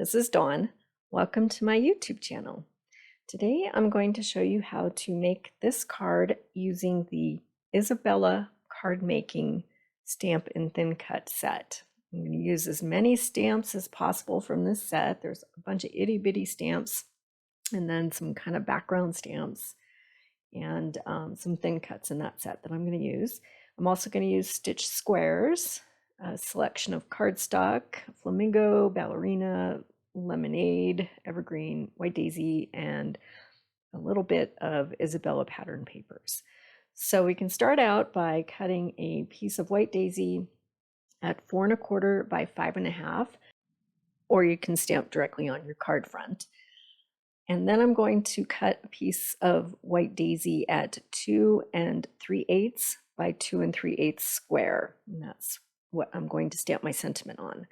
This is Dawn. Welcome to my YouTube channel. Today I'm going to show you how to make this card using the Isabella Cardmaking stamp and thin cut set. I'm going to use as many stamps as possible from this set. There's a bunch of itty bitty stamps and then some kind of background stamps and some thin cuts in that set that I'm going to use. I'm also going to use stitch squares, a selection of cardstock, flamingo, ballerina, lemonade, evergreen, white daisy, and a little bit of Isabella pattern papers. So we can start out by cutting a piece of white daisy at 4 1/4 by 5 1/2, or you can stamp directly on your card front. And then I'm going to cut a piece of white daisy at 2 3/8 by 2 3/8 square. And that's what I'm going to stamp my sentiment on.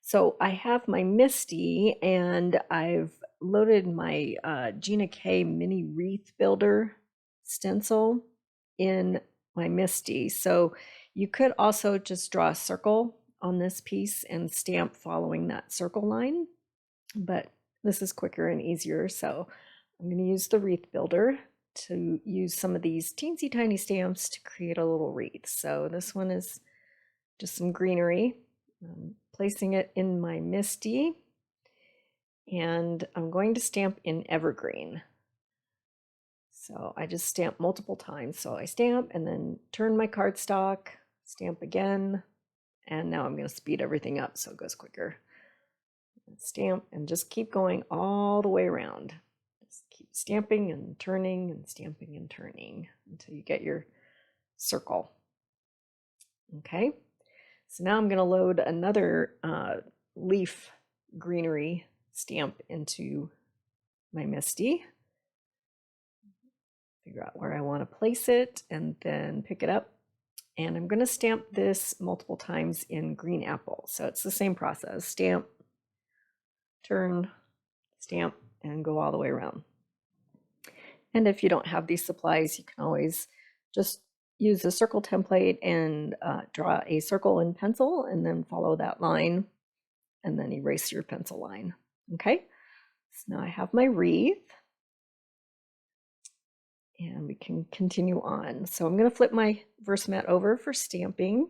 So I have my Misty and I've loaded my Gina K mini wreath builder stencil in my Misty. So you could also just draw a circle on this piece and stamp following that circle line, but this is quicker and easier. So I'm going to use the wreath builder to use some of these teensy tiny stamps to create a little wreath. So this one is just some greenery. I'm placing it in my Misty, and I'm going to stamp in evergreen. So I just stamp multiple times. So I stamp and then turn my cardstock, stamp again, and now I'm going to speed everything up so it goes quicker. Stamp and just keep going all the way around. Just keep stamping and turning and stamping and turning until you get your circle. Okay. So now I'm going to load another leaf greenery stamp into my Misty. Figure out where I want to place it and then pick it up. And I'm going to stamp this multiple times in green apple. So it's the same process. Stamp, turn, stamp, and go all the way around. And if you don't have these supplies, you can always just use a circle template and draw a circle in pencil and then follow that line and then erase your pencil line. Okay, so now I have my wreath and we can continue on. So I'm going to flip my Versamat over for stamping,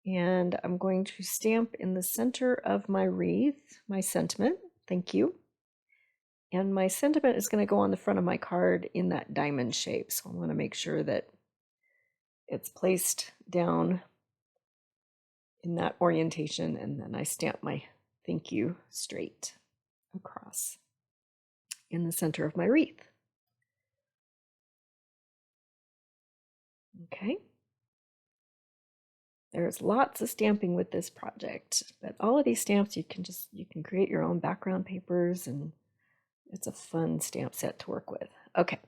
and I'm going to stamp in the center of my wreath, my sentiment. Thank you. And my sentiment is going to go on the front of my card in that diamond shape. So I want to make sure that it's placed down in that orientation, and then I stamp my thank you straight across in the center of my wreath. Okay. There's lots of stamping with this project, but all of these stamps you can create your own background papers, and it's a fun stamp set to work with. Okay,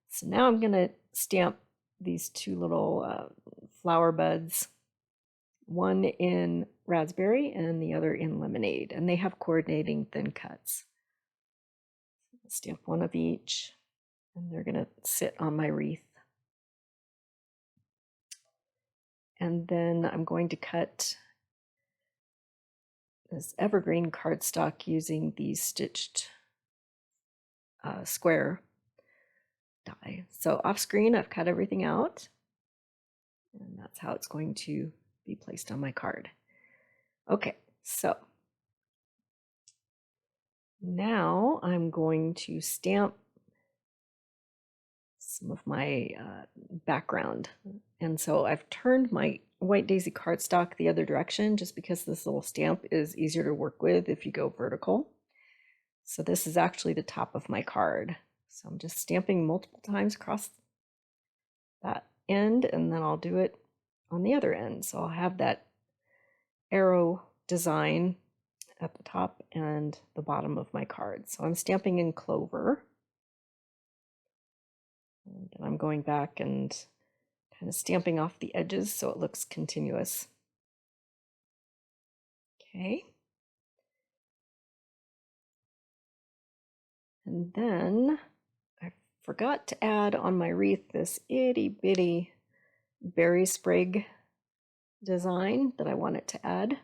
so now I'm going to stamp these two little flower buds, one in raspberry and the other in lemonade, and they have coordinating thin cuts. Stamp one of each, and they're going to sit on my wreath. And then I'm going to cut this evergreen cardstock using the stitched square die. So off screen, I've cut everything out, and that's how it's going to be placed on my card. Okay, so now I'm going to stamp some of my background. And so I've turned my white daisy cardstock the other direction just because this little stamp is easier to work with if you go vertical. So this is actually the top of my card. So I'm just stamping multiple times across that end, and then I'll do it on the other end. So I'll have that arrow design at the top and the bottom of my card. So I'm stamping in clover. And I'm going back and kind of stamping off the edges so it looks continuous. Okay. And then I forgot to add on my wreath this itty bitty berry sprig design that I wanted to add.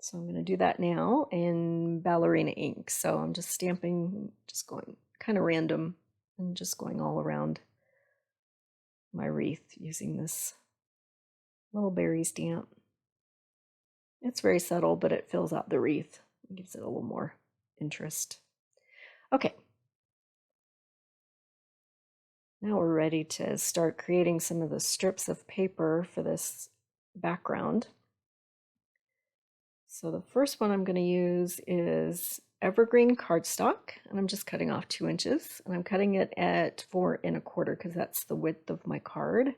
So I'm going to do that now in ballerina ink. So I'm just stamping, just going kind of random and just going all around my wreath using this little berry stamp. It's very subtle, but it fills out the wreath. It gives it a little more interest. Okay. Now we're ready to start creating some of the strips of paper for this background. So the first one I'm going to use is evergreen cardstock, and I'm just cutting off 2 inches, and I'm cutting it at 4 1/4 because that's the width of my card.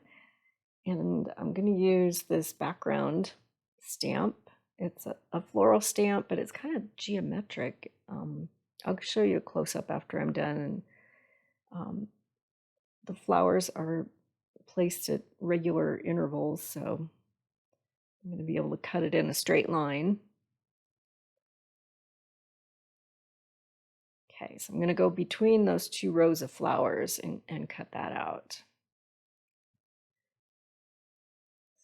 And I'm going to use this background stamp. It's a floral stamp, but it's kind of geometric. I'll show you a close-up after I'm done. And the flowers are placed at regular intervals, so I'm going to be able to cut it in a straight line. Okay, so I'm going to go between those 2 rows of flowers and cut that out.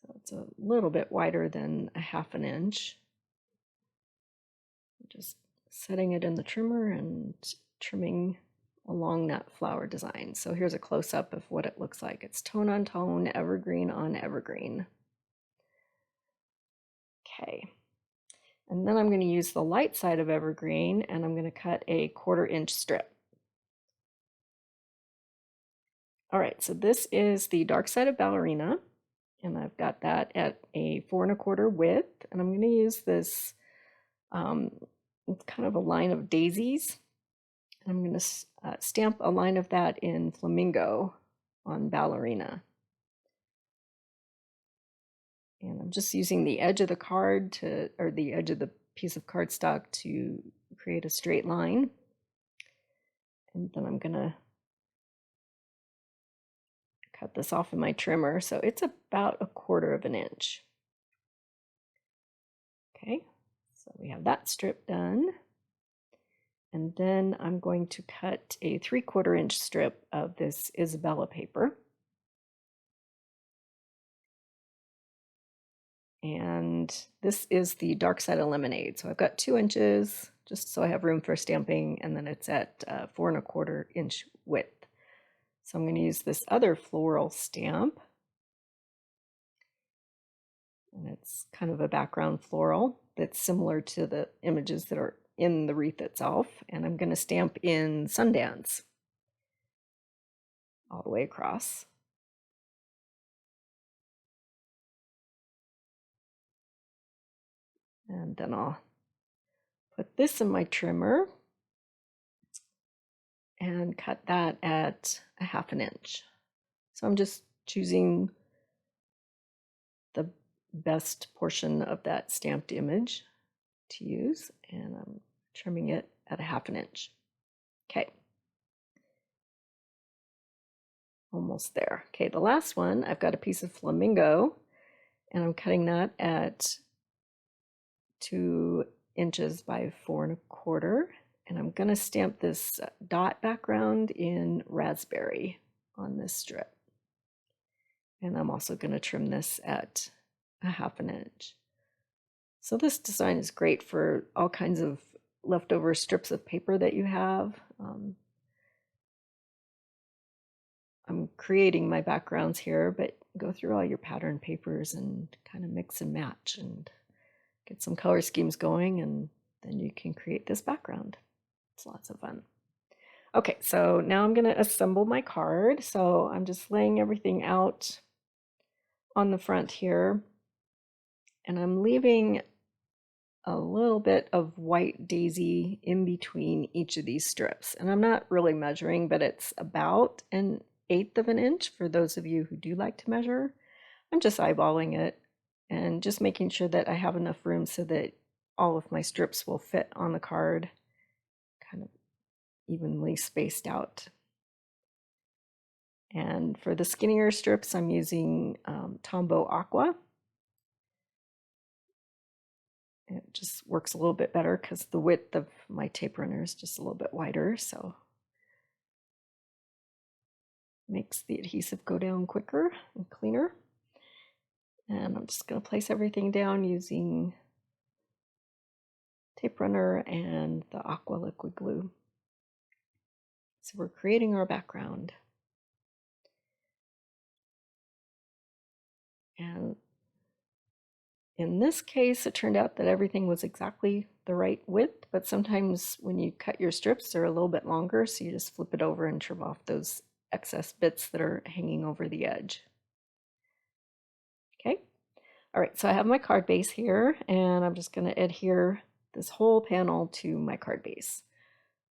So it's a little bit wider than a 1/2 inch. Just setting it in the trimmer and trimming along that flower design. So here's a close-up of what it looks like. It's tone on tone, evergreen on evergreen. Okay. And then I'm going to use the light side of evergreen, and I'm going to cut a 1/4 inch strip. All right, so this is the dark side of ballerina, and I've got that at a 4 1/4 width, and I'm going to use this, it's kind of a line of daisies. I'm going to stamp a line of that in flamingo on ballerina. And I'm just using the edge of the card or the edge of the piece of cardstock to create a straight line. And then I'm going to cut this off in my trimmer. So it's about a 1/4 inch. Okay, so we have that strip done. And then I'm going to cut a 3/4 inch strip of this Isabella paper. And this is the dark side of lemonade. So I've got 2 inches just so I have room for stamping, and then it's at 4 1/4 inch width. So I'm going to use this other floral stamp, and it's kind of a background floral that's similar to the images that are in the wreath itself. And I'm going to stamp in Sundance all the way across. And then I'll put this in my trimmer and cut that at a 1/2 inch. So I'm just choosing the best portion of that stamped image to use, and I'm trimming it at a 1/2 inch. Okay. Almost there. Okay, the last one, I've got a piece of flamingo, and I'm cutting that at 2 inches by 4 1/4, and I'm going to stamp this dot background in raspberry on this strip. And I'm also going to trim this at a 1/2 inch. So this design is great for all kinds of leftover strips of paper that you have. I'm creating my backgrounds here, but go through all your pattern papers and kind of mix and match and get some color schemes going, and then you can create this background. It's lots of fun. Okay, so now I'm going to assemble my card. So I'm just laying everything out on the front here, and I'm leaving a little bit of white daisy in between each of these strips. And I'm not really measuring, but it's about an 1/8 inch for those of you who do like to measure. I'm just eyeballing it and just making sure that I have enough room so that all of my strips will fit on the card, kind of evenly spaced out. And for the skinnier strips, I'm using Tombow Aqua. It just works a little bit better because the width of my tape runner is just a little bit wider, so makes the adhesive go down quicker and cleaner. And I'm just going to place everything down using tape runner and the aqua liquid glue. So we're creating our background. And in this case, it turned out that everything was exactly the right width, but sometimes when you cut your strips, they're a little bit longer, so you just flip it over and trim off those excess bits that are hanging over the edge. Okay, all right, so I have my card base here, and I'm just going to adhere this whole panel to my card base.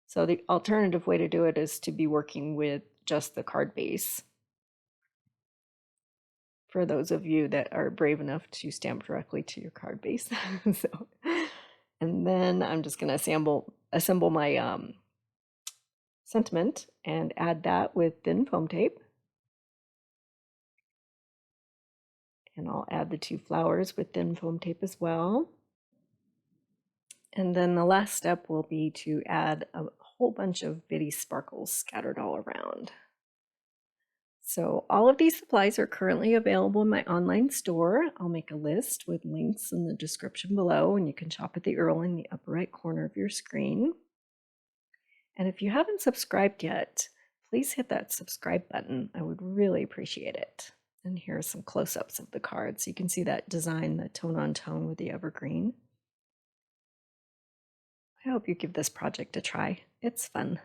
So the alternative way to do it is to be working with just the card base, for those of you that are brave enough to stamp directly to your card base. So, and then I'm just going to assemble my sentiment and add that with thin foam tape. And I'll add the 2 flowers with thin foam tape as well. And then the last step will be to add a whole bunch of bitty sparkles scattered all around. So all of these supplies are currently available in my online store. I'll make a list with links in the description below, and you can shop at the URL in the upper right corner of your screen. And if you haven't subscribed yet, please hit that subscribe button. I would really appreciate it. And here are some close-ups of the cards. You can see that design, the tone-on-tone with the evergreen. I hope you give this project a try. It's fun.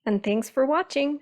And thanks for watching.